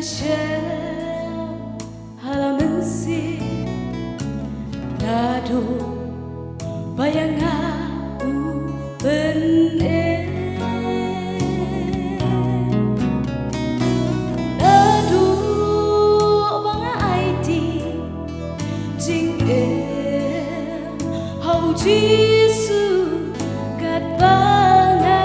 share halamansi nado bayangan bener nado banga ID jing hau jisu kat banga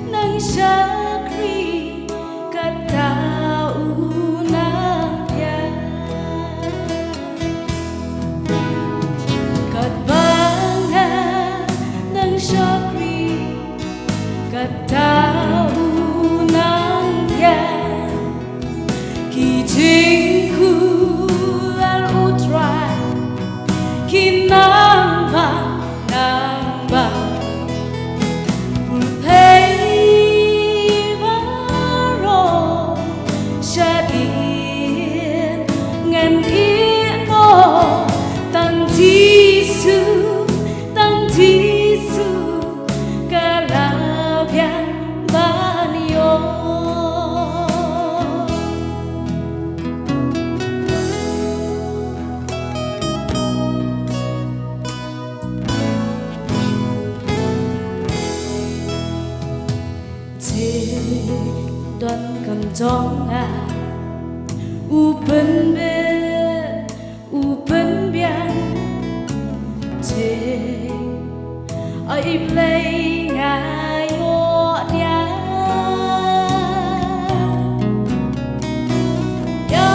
nang syakri kat tahu nangya kijingku lalu utrai kinamba namba pulpei baro syadin ngan ino tang jisu don cầm trong upen biang che ai play ngai o dia ya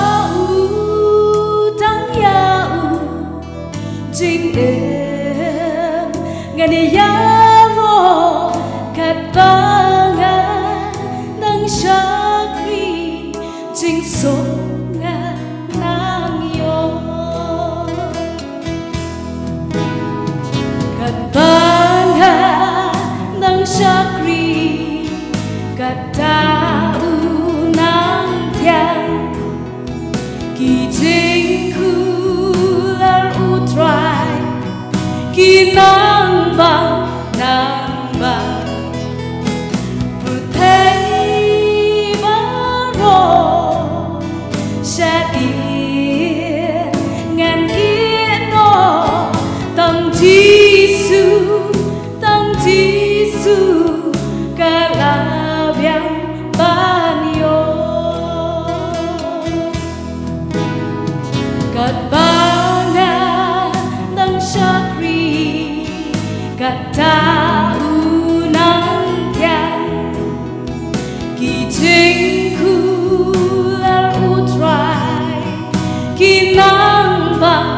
jing em ngani ya ro kat syakri jing songa nang yo kat bangga nang syakri kat tahu nang tiang ki jing kular utrai ki nang bang Jisu kalabiang banyo kat bangga nang syakri kat tahu nang tiang kijing kular utrai kinang bang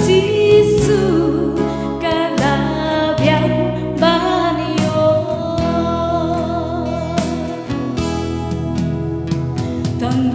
Jisu kalabiang banyo tang